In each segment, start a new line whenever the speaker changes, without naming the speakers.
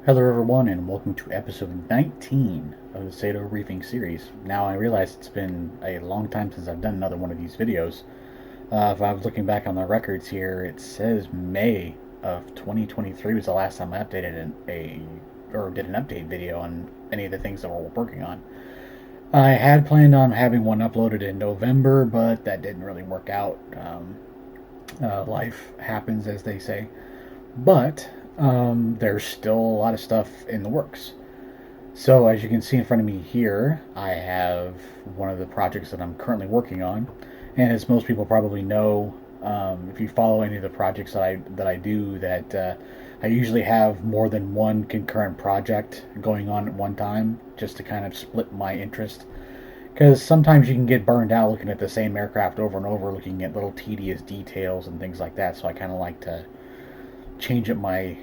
Hello everyone and welcome to episode 19 of the SATO Briefing series. Now I realize it's been a long time since I've done another one of these videos. If I was looking back on the records here, it says May of 2023 was the last time I updated did an update video on any of the things that we're working on. I had planned on having one uploaded in November, but that didn't really work out. Life happens, as they say. But there's still a lot of stuff in the works. So as you can see in front of me here, I have one of the projects that I'm currently working on, and as most people probably know, if you follow any of the projects that I do, that I usually have more than one concurrent project going on at one time, just to kind of split my interest. Because sometimes you can get burned out looking at the same aircraft over and over, looking at little tedious details and things like that. So I kind of like to change up my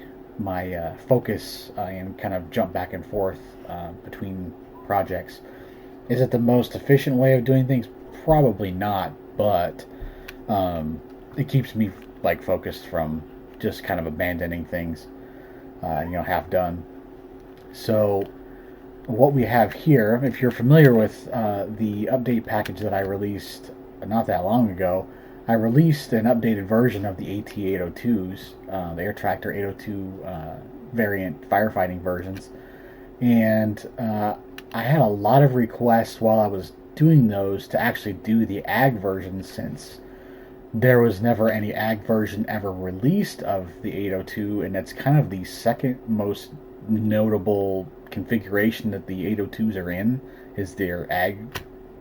focus and kind of jump back and forth between projects. Is it the most efficient way of doing things? Probably not, but it keeps me focused from just kind of abandoning things, half done. So what we have here, if you're familiar with the update package that I released not that long ago, I released an updated version of the AT-802s, the Air Tractor 802 variant firefighting versions, and I had a lot of requests while I was doing those to actually do the AG version, since there was never any AG version ever released of the 802, and that's kind of the second most notable configuration that the 802s are in, is their AG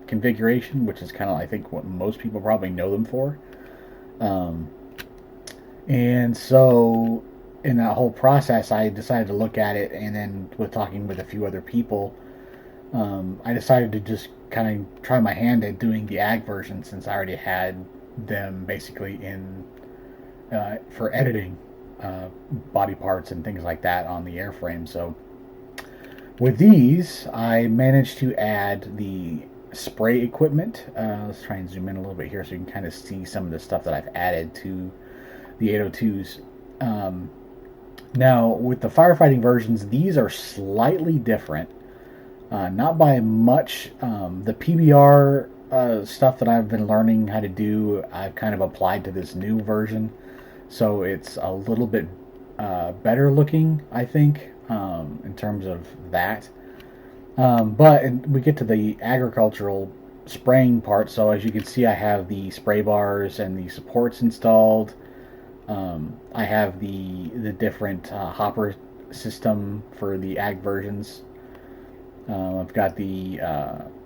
configuration, which is kind of, I think, what most people probably know them for. And so in that whole process, I decided to look at it, and then with talking with a few other people, I decided to just kind of try my hand at doing the AG version, since I already had them basically in for editing body parts and things like that on the airframe. So with these, I managed to add the spray equipment. Let's try and zoom in a little bit here so you can kind of see some of the stuff that I've added to the 802s. Now, with the firefighting versions, these are slightly different. Not by much. The PBR stuff that I've been learning how to do, I've kind of applied to this new version. So it's a little bit better looking, I think, in terms of that. But we get to the agricultural spraying part. So as you can see, I have the spray bars and the supports installed. I have the different hopper system for the ag versions. I've got the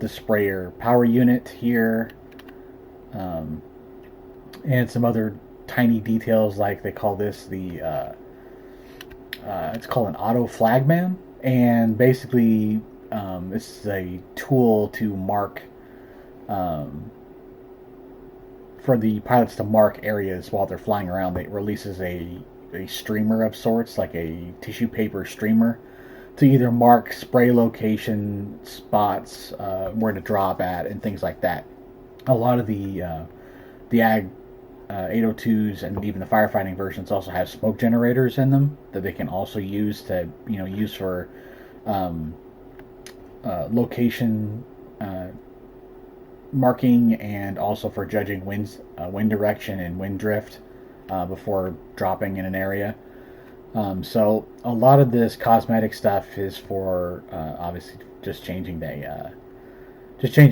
sprayer power unit here, and some other tiny details, like they call this it's called an auto flagman, and basically this is a tool to mark for the pilots to mark areas while they're flying around. It releases a streamer of sorts, like a tissue paper streamer, to either mark spray location spots, where to drop at, and things like that. A lot of the ag 802s and even the firefighting versions also have smoke generators in them that they can also use to use for location marking and also for judging wind direction and wind drift before dropping in an area. So a lot of this cosmetic stuff is for obviously just changing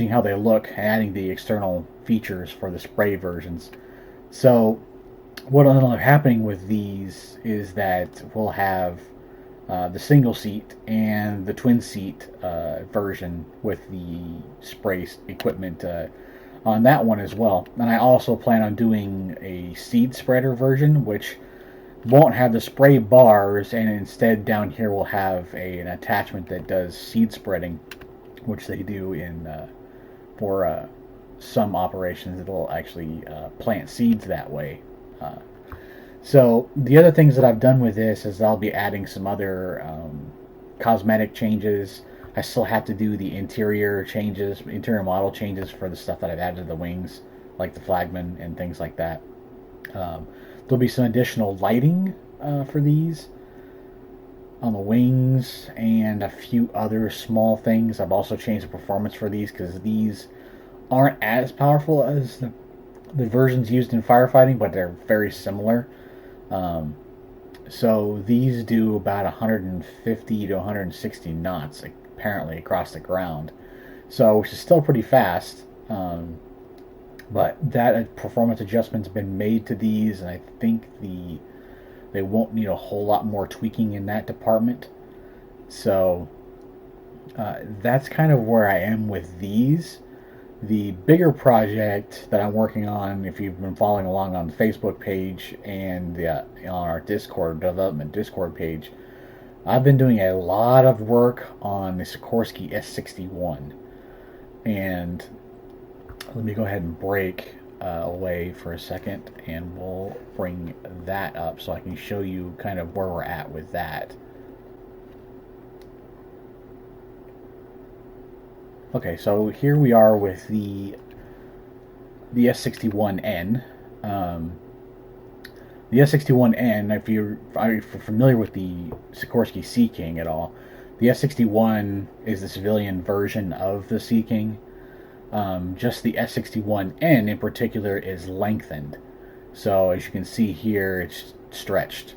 how they look, adding the external features for the spray versions. So what will end up happening with these is that we'll have the single seat and the twin seat version with the spray equipment on that one as well. And I also plan on doing a seed spreader version, which won't have the spray bars, and instead down here we'll have an attachment that does seed spreading, which they do in for some operations. It'll actually plant seeds that way. So the other things that I've done with this is I'll be adding some other cosmetic changes. I still have to do the interior changes, interior model changes for the stuff that I've added to the wings, like the flagman and things like that. There'll be some additional lighting for these on the wings and a few other small things. I've also changed the performance for these because these aren't as powerful as the versions used in firefighting, but they're very similar. Um, so these do about 150 to 160 knots apparently across the ground, so which is still pretty fast. But that performance adjustment's been made to these, and I think they won't need a whole lot more tweaking in that department. So that's kind of where I am with these. The bigger project that I'm working on, if you've been following along on the Facebook page and on our Discord, development Discord page, I've been doing a lot of work on the Sikorsky S-61. And let me go ahead and break away for a second, and we'll bring that up so I can show you kind of where we're at with that. Okay, so here we are with the S-61N. The S-61N, if you're familiar with the Sikorsky Sea King at all, the S-61 is the civilian version of the Sea King. Just the S-61N in particular is lengthened. So as you can see here, it's stretched.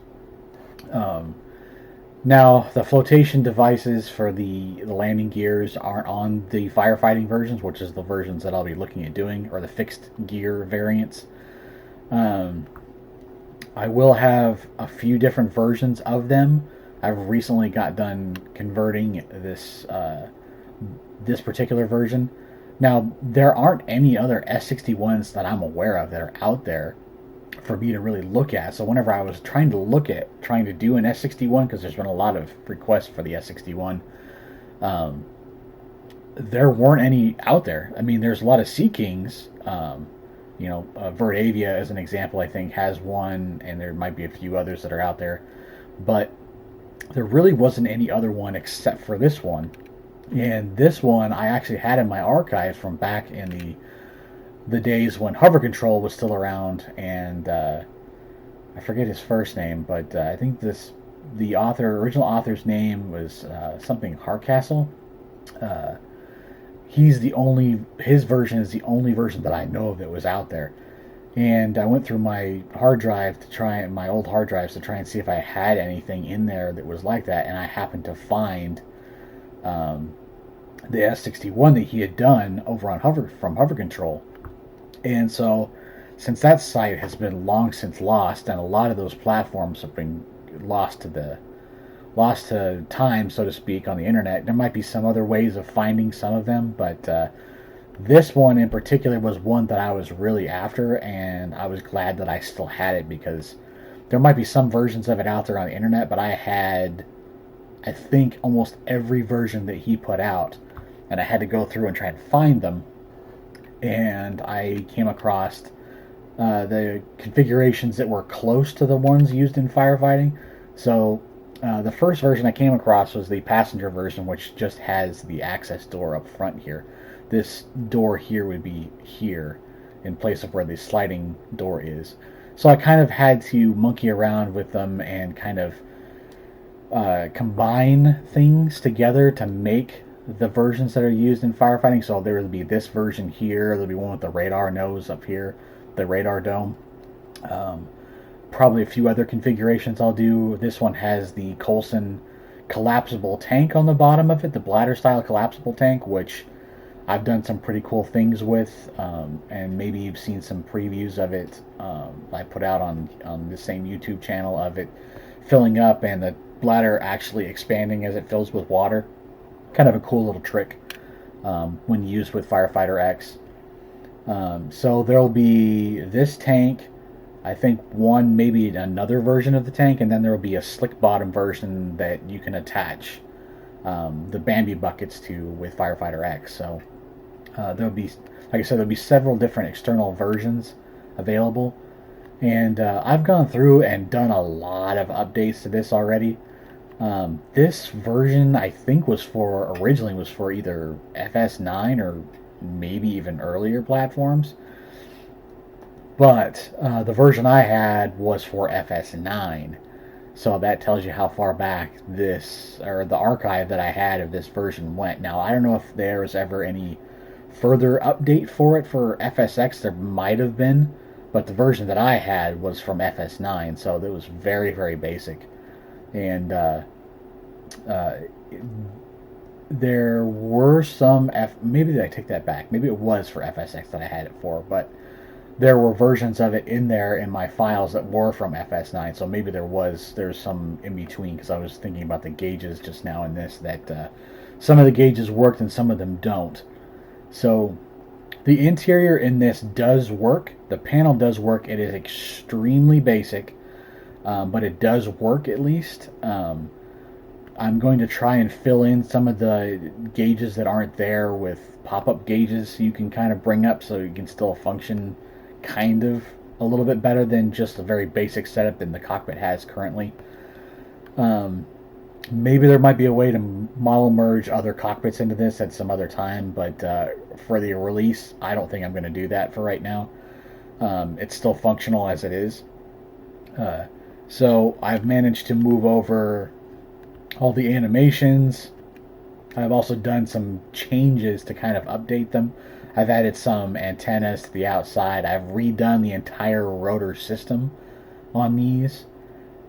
Now, the flotation devices for the landing gears aren't on the firefighting versions, which is the versions that I'll be looking at doing, or the fixed gear variants. I will have a few different versions of them. I've recently got done converting this particular version. Now, there aren't any other S-61s that I'm aware of that are out there for me to really look at. So whenever I was trying to do an S-61, because there's been a lot of requests for the S-61, there weren't any out there. I mean, there's a lot of Sea Kings. Vert as an example, I think has one, and there might be a few others that are out there, but there really wasn't any other one except for this one. And this one I actually had in my archives from back in the days when Hover Control was still around, and I forget his first name, but I think the original author's name was something Hardcastle. His version is the only version that I know of that was out there. And I went through my my old hard drives to try and see if I had anything in there that was like that, and I happened to find the S-61 that he had done over on from Hover Control. And so, since that site has been long since lost, and a lot of those platforms have been lost to time, so to speak, on the internet, there might be some other ways of finding some of them, but this one in particular was one that I was really after, and I was glad that I still had it, because there might be some versions of it out there on the internet, but I had, I think, almost every version that he put out, and I had to go through and try and find them. And I came across the configurations that were close to the ones used in firefighting. So the first version I came across was the passenger version, which just has the access door up front here. This door here would be here in place of where the sliding door is. So I kind of had to monkey around with them and kind of combine things together to make the versions that are used in firefighting. So there will be this version here. There'll be one with the radar nose up here, the radar dome. Um, Probably a few other configurations I'll do. This one has the Coulson collapsible tank on the bottom of it, the bladder style collapsible tank, which I've done some pretty cool things with, and maybe you've seen some previews of it. I put out on the same YouTube channel of it filling up and the bladder actually expanding as it fills with water. Kind of a cool little trick when used with Firefighter X. So there'll be this tank, I think one, maybe another version of the tank, and then there will be a slick bottom version that you can attach the Bambi buckets to with Firefighter X. So there'll be, like I said, there'll be several different external versions available. And I've gone through and done a lot of updates to this already. This version, I think, originally was for either FS9 or maybe even earlier platforms. But the version I had was for FS9. So that tells you how far back this, or the archive that I had of this version went. Now, I don't know if there was ever any further update for it for FSX. There might have been, but the version that I had was from FS9, so it was very, very basic. And uh, there were some maybe I take that back. Maybe it was for FSX that I had it for, but there were versions of it in there in my files that were from FS9. So maybe there's some in between, because I was thinking about the gauges just now in this, that some of the gauges worked and some of them don't. So the interior in this does work. The panel does work. It is extremely basic, but it does work at least. I'm going to try and fill in some of the gauges that aren't there with pop-up gauges, so you can kind of bring up so you can still function kind of a little bit better than just a very basic setup that the cockpit has currently. Maybe there might be a way to model merge other cockpits into this at some other time, but for the release, I don't think I'm going to do that for right now. It's still functional as it is. So I've managed to move over all the animations. I've also done some changes to kind of update them. I've added some antennas to the outside. I've redone the entire rotor system on these.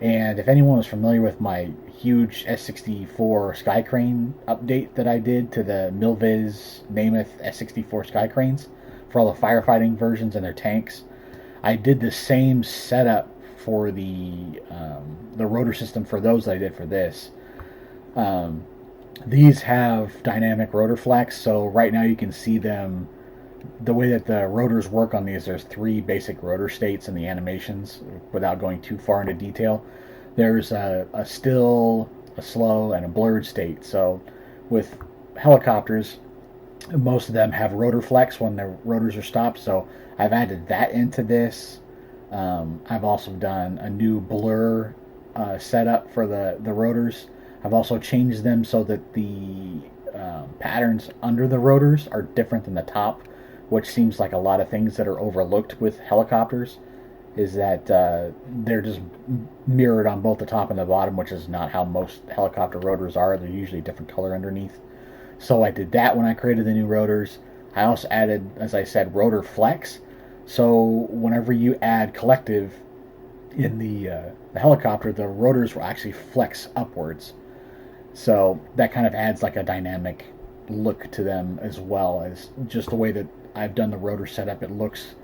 And if anyone was familiar with my huge S-64 Sky Crane update that I did to the Milviz Namath S-64 Sky Cranes for all the firefighting versions and their tanks, I did the same setup for the rotor system for those that I did for this. These have dynamic rotor flex, so right now you can see them. The way that the rotors work on these, there's three basic rotor states in the animations. Without going too far into detail, there's a still, a slow, and a blurred state. So with helicopters, most of them have rotor flex when their rotors are stopped, so I've added that into this. I've also done a new blur setup for the rotors. I've also changed them so that the patterns under the rotors are different than the top, which seems like a lot of things that are overlooked with helicopters, is that they're just mirrored on both the top and the bottom, which is not how most helicopter rotors are. They're usually a different color underneath. So I did that when I created the new rotors. I also added, as I said, rotor flex. So whenever you add collective in the helicopter, the rotors will actually flex upwards. So that kind of adds like a dynamic look to them, as well as just the way that I've done the rotor setup. It looks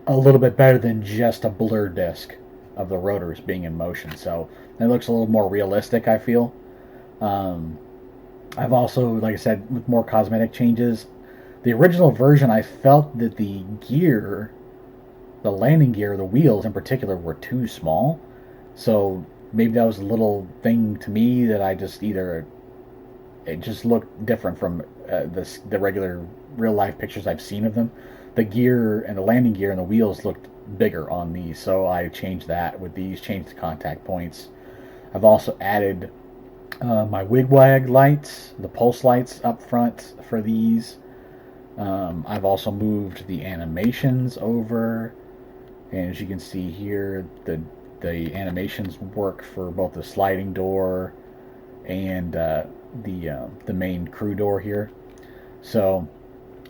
a little bit better than just a blur disc of the rotors being in motion. So it looks a little more realistic, I feel. I've also, like I said, with more cosmetic changes. The original version, I felt that the gear, the landing gear, the wheels in particular, were too small. So maybe that was a little thing to me that I just either, it just looked different from the regular real life pictures I've seen of them. The gear and the landing gear and the wheels looked bigger on these, so I changed that with these, changed the contact points. I've also added my wigwag lights, the pulse lights up front for these. I've also moved the animations over, and as you can see here, the animations work for both the sliding door and the main crew door here. So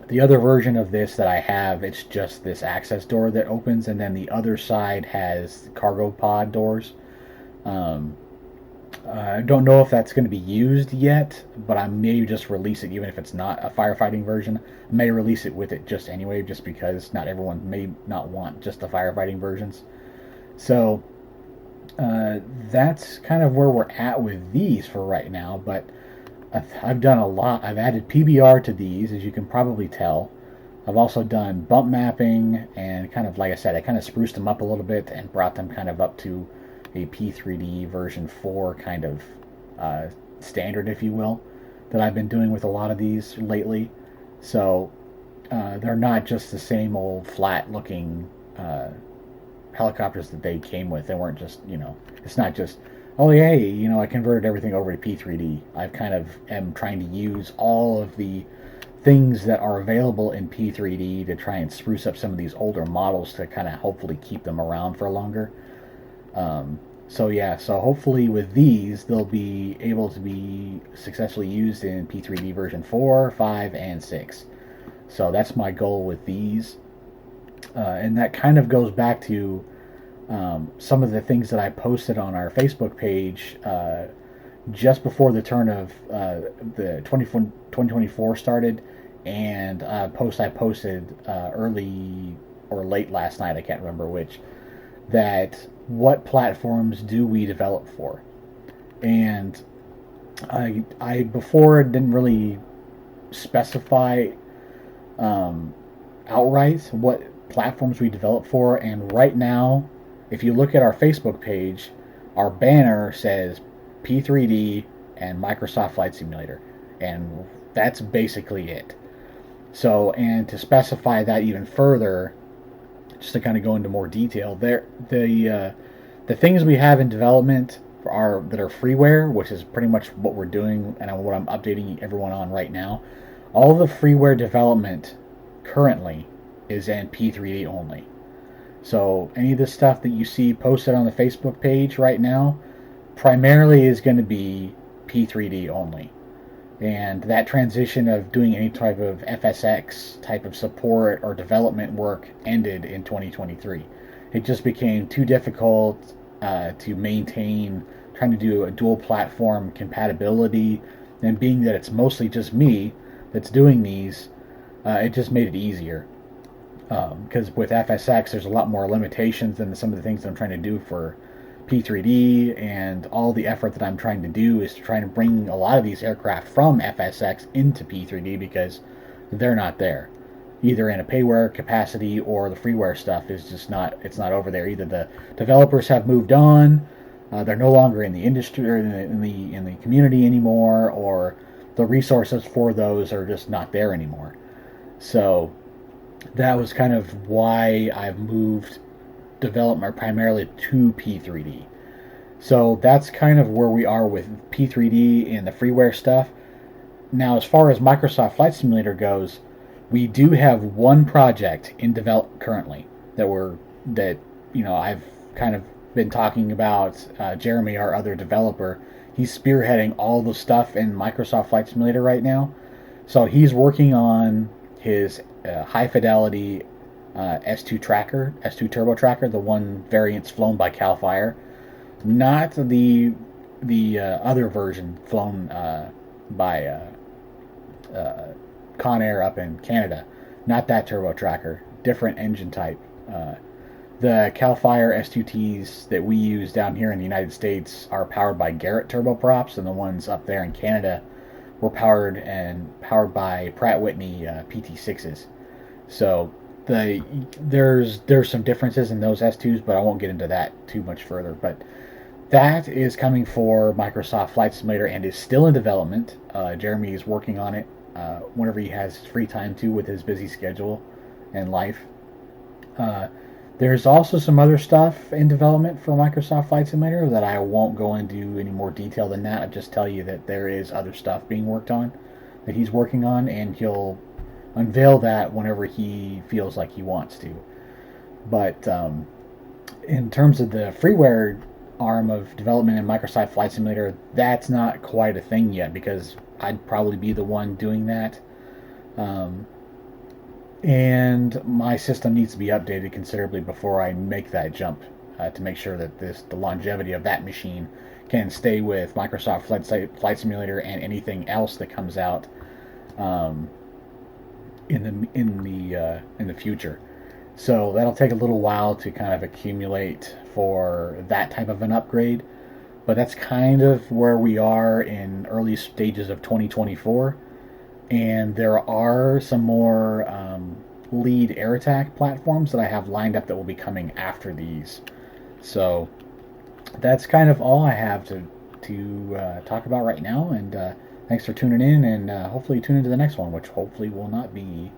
the other version of this that I have, it's just this access door that opens, and then the other side has cargo pod doors. Um, I don't know if that's going to be used yet, but I may just release it even if it's not a firefighting version. I may release it with it just anyway, just because not everyone may not want just the firefighting versions. So that's kind of where we're at with these for right now, but I've done a lot. I've added PBR to these, as you can probably tell. I've also done bump mapping, and kind of, like I said, I kind of spruced them up a little bit and brought them kind of up to a P3D version 4 kind of standard, if you will, that I've been doing with a lot of these lately. So they're not just the same old flat looking helicopters that they came with. They weren't just, it's not just, oh, yay, I converted everything over to P3D. I've kind of am trying to use all of the things that are available in P3D to try and spruce up some of these older models to kind of hopefully keep them around for longer. So hopefully with these, they'll be able to be successfully used in P3D version 4, 5, and 6. So that's my goal with these. And that kind of goes back to some of the things that I posted on our Facebook page just before the turn of the 2024 started, and a post I posted early or late last night, I can't remember which, that what platforms do we develop for? And I before didn't really specify outright what platforms we develop for, and right now, if you look at our Facebook page, our banner says P3D and Microsoft Flight Simulator, and that's basically it. So, and to specify that even further, just to kind of go into more detail, the things we have in development are that are freeware, which is pretty much what we're doing and what I'm updating everyone on right now. All the freeware development currently is in P3D only. So any of the stuff that you see posted on the Facebook page right now primarily is going to be P3D only. And that transition of doing any type of FSX type of support or development work ended in 2023. It just became too difficult to maintain trying to do a dual platform compatibility, and being that it's mostly just me that's doing these, it just made it easier. Because with FSX, there's a lot more limitations than some of the things that I'm trying to do for P3D, and all the effort that I'm trying to do is to try to bring a lot of these aircraft from FSX into P3D because they're not there, either in a payware capacity or the freeware stuff is just not, it's not over there. Either the developers have moved on, they're no longer in the industry or in the community anymore, or the resources for those are just not there anymore. So that was kind of why I've moved development primarily to P3D. So that's kind of where we are with P3D and the freeware stuff. Now, as far as Microsoft Flight Simulator goes, we do have one project in development currently that I've kind of been talking about. Jeremy, our other developer, he's spearheading all the stuff in Microsoft Flight Simulator right now. So he's working on his high fidelity S2 tracker, S2 turbo tracker, the one variant's flown by Cal Fire, not the other version flown by Conair up in Canada. Not that turbo tracker, different engine type. The Cal Fire S2Ts that we use down here in the United States are powered by Garrett turboprops, and the ones up there in Canada were powered by Pratt Whitney PT6s. So there's some differences in those S2s, but I won't get into that too much further. But that is coming for Microsoft Flight Simulator and is still in development. Jeremy is working on it whenever he has free time to with his busy schedule and life. There's also some other stuff in development for Microsoft Flight Simulator that I won't go into any more detail than that. I'll just tell you that there is other stuff being worked on that he's working on, and he'll unveil that whenever he feels like he wants to. But in terms of the freeware arm of development in Microsoft Flight Simulator, that's not quite a thing yet because I'd probably be the one doing that. Um, and my system needs to be updated considerably before I make that jump to make sure that the longevity of that machine can stay with Microsoft Flight Simulator and anything else that comes out um, in the future. So that'll take a little while to kind of accumulate for that type of an upgrade. But that's kind of where we are in early stages of 2024. And there are some more lead air attack platforms that I have lined up that will be coming after these. So that's kind of all I have to talk about right now. And thanks for tuning in, and hopefully tune into the next one, which hopefully will not be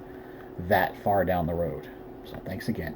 that far down the road. So thanks again.